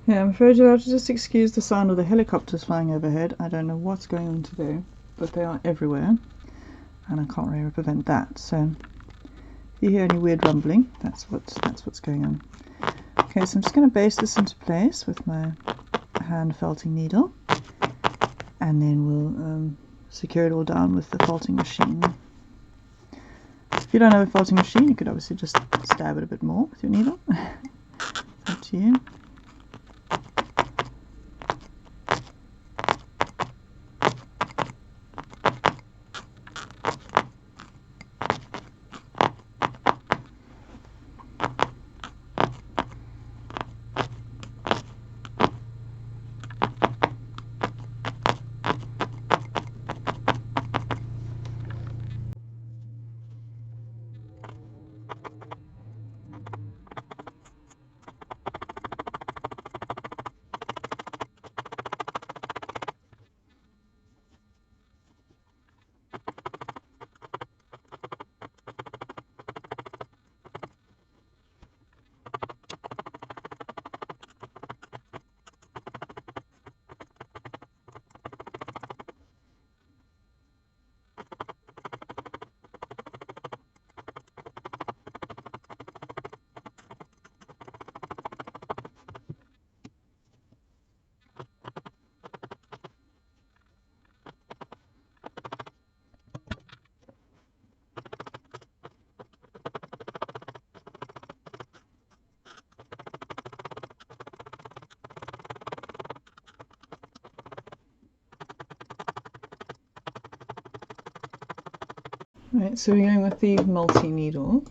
Yeah, I'm afraid you'll have to just excuse the sound of the helicopters flying overhead. I don't know what's going on today, but they are everywhere, and I can't really prevent that. So if you hear any weird rumbling, that's what's going on. Okay, so I'm just going to base this into place with my hand felting needle, and then we'll secure it all down with the felting machine. If you don't have a felting machine, you could obviously just stab it a bit more with your needle. Up to you. Right, so we're going with the multi-needle.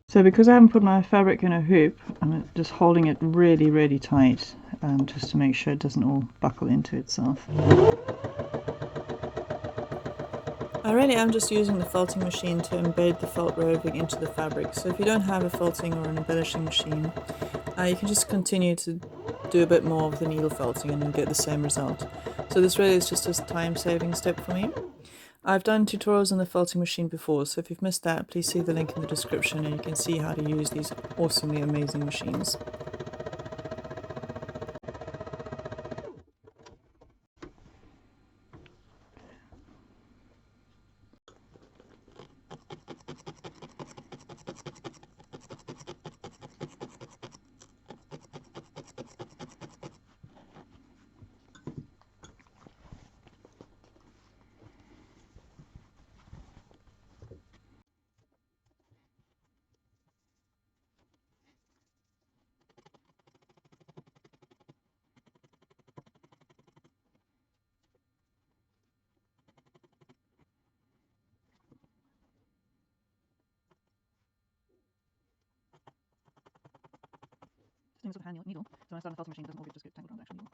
So because I haven't put my fabric in a hoop, I'm just holding it really, really tight, just to make sure it doesn't all buckle into itself. I really am just using the felting machine to embed the felt roving into the fabric, so if you don't have a felting or an embellishing machine, you can just continue to do a bit more of the needle felting and you'll get the same result. So this really is just a time-saving step for me. I've done tutorials on the felting machine before, so if you've missed that, please see the link in the description and you can see how to use these awesomely amazing machines. Things with a hand needle, so when I start on the felting machine, it doesn't always just get tangled around the actual needle.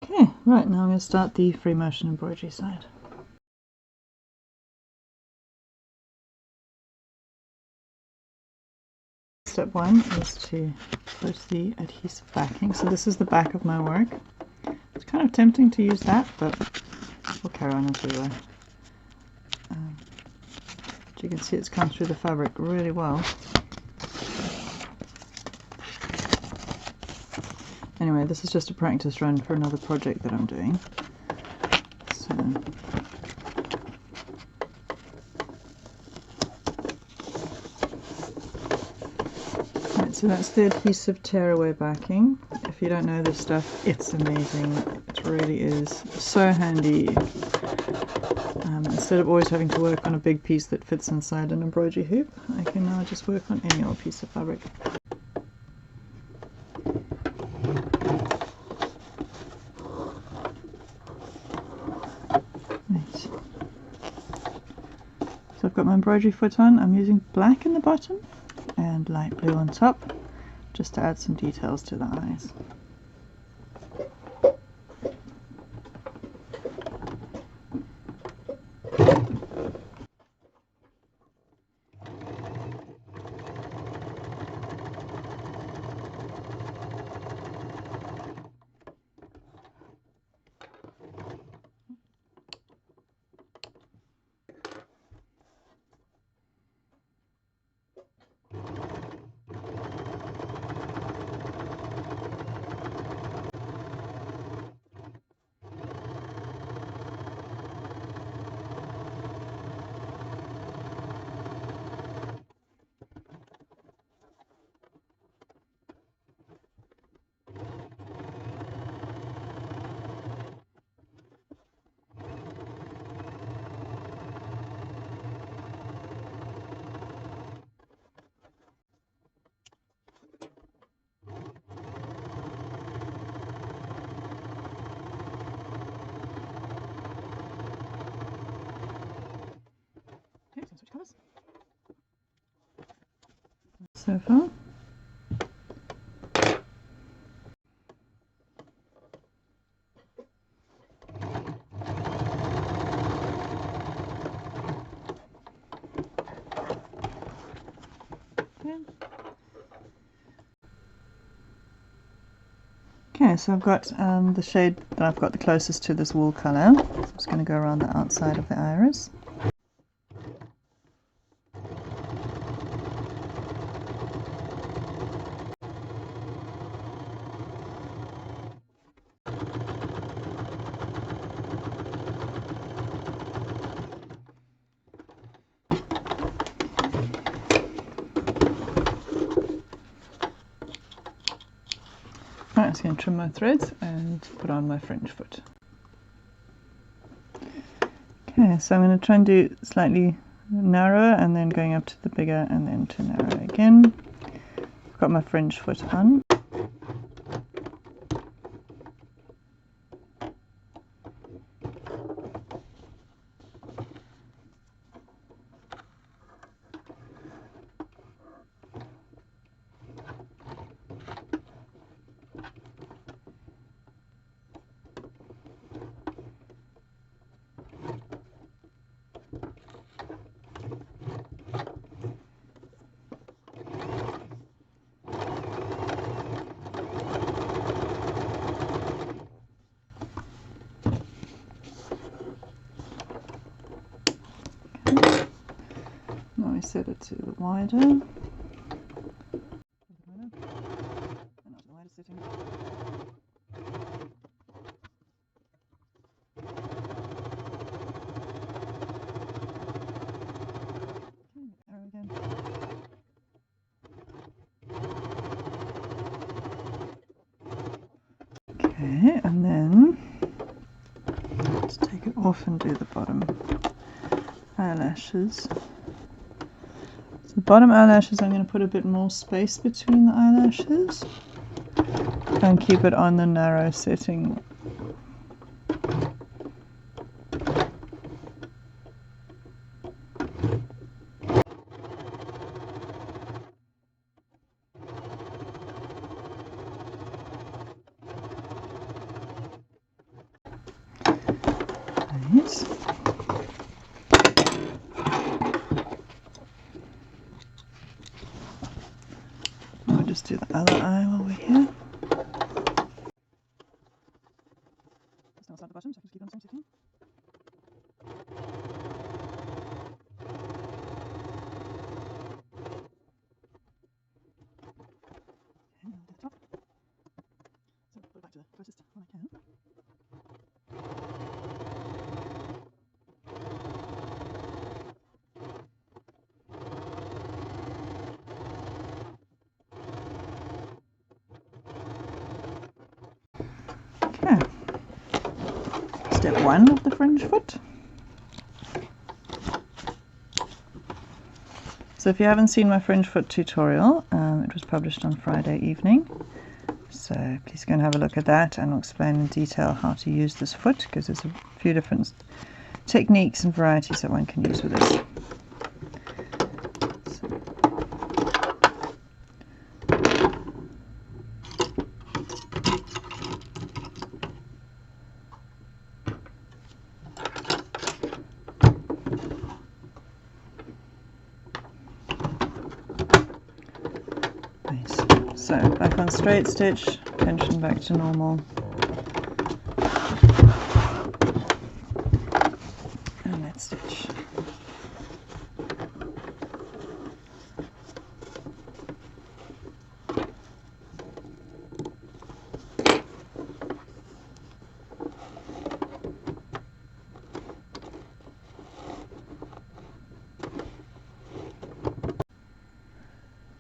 Okay, right, now I'm going to start the free motion embroidery side. Step one is to put the adhesive backing. So this is the back of my work. It's kind of tempting to use that, but we'll carry on as we go. But you can see it's come through the fabric really well. Anyway, this is just a practice run for another project that I'm doing. So right, so that's the adhesive tearaway backing. If you don't know this stuff, it's amazing. It really is so handy. Instead of always having to work on a big piece that fits inside an embroidery hoop, I can now just work on any old piece of fabric. my embroidery foot on. I'm using black in the bottom and light blue on top, just to add some details to the eyes. Switch colours. So far. Okay, so I've got the shade that I've got the closest to this wool colour. So I'm just going to go around the outside of the iris. Right, I'm just going to trim my threads and put on my fringe foot. Okay, so I'm going to try and do slightly narrower and then going up to the bigger and then to narrow again. I've got my fringe foot on. Now we set it to the wider. And not the wider setting. Arrow again. Okay, and then let's take it off and do the bottom eyelashes. So the bottom eyelashes, I'm going to put a bit more space between the eyelashes and keep it on the narrow setting. Nice. We'll just do the other eye while we're here. Just now start the bottom, so I can keep on the same setting. Okay, now do the top. So put it back to the closest one I can. Okay, step 1 of the fringe foot. So if you haven't seen my fringe foot tutorial, it was published on Friday evening. So please go and have a look at that, and I'll explain in detail how to use this foot, because there's a few different techniques and varieties that one can use with this. one straight stitch, tension back to normal, and net stitch.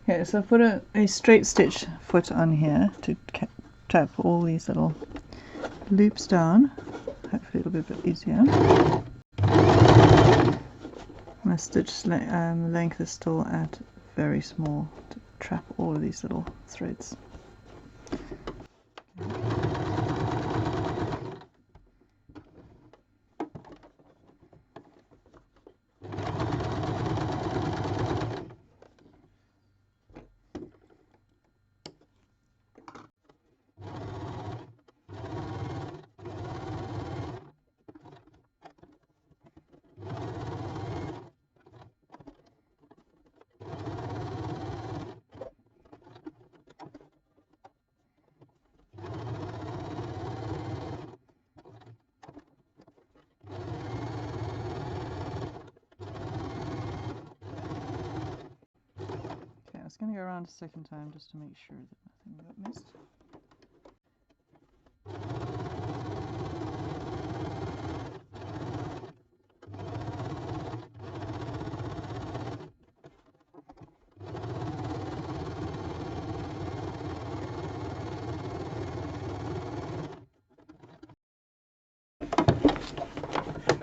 Okay, so I've put a straight stitch foot on here to tap all these little loops down. Hopefully it'll be a bit easier. My stitch length is still at very small to trap all of these little threads. I was going to go around a second time just to make sure that nothing got missed.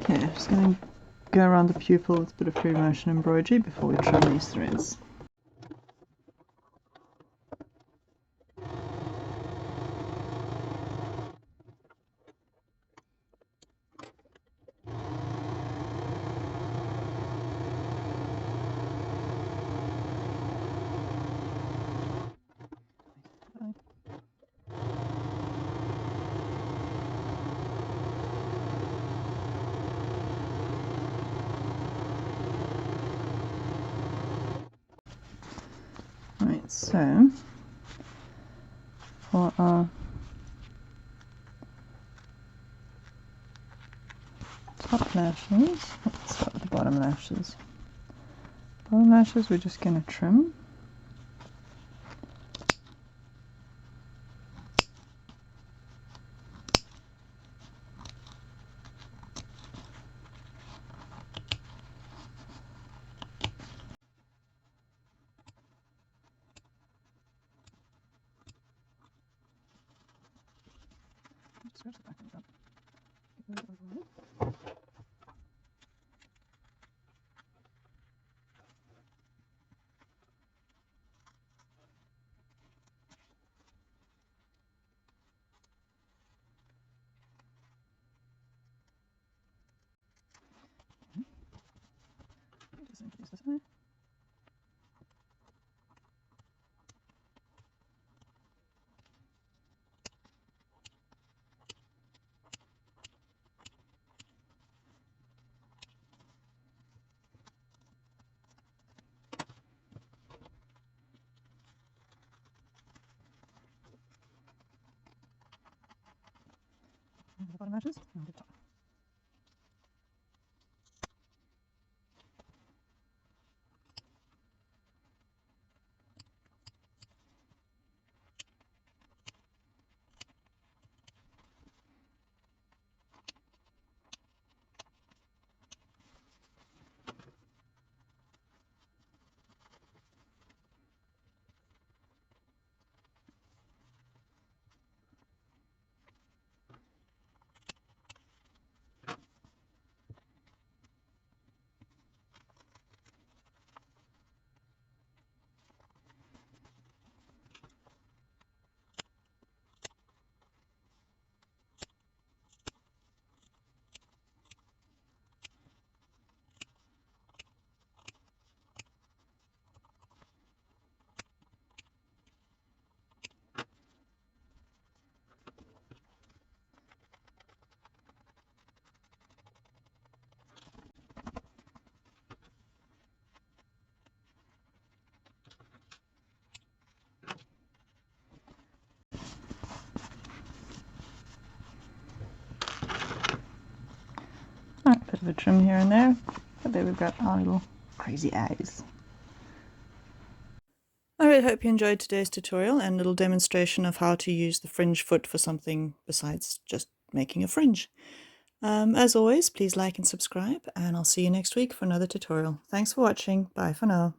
Okay, I'm just going to go around the pupil with a bit of free motion embroidery before we trim these threads. Right, so for our top lashes, let's start with the bottom lashes. Bottom lashes we're just going to trim. Scratch the back of it up. Get rid of the overlap. Just increase this way. And the bottom lashes and the top. of a trim here and there, but there we've got our little crazy eyes. I really hope you enjoyed today's tutorial and little demonstration of how to use the fringe foot for something besides just making a fringe. As always, please like and subscribe, and I'll see you next week for another tutorial. Thanks for watching. Bye for now.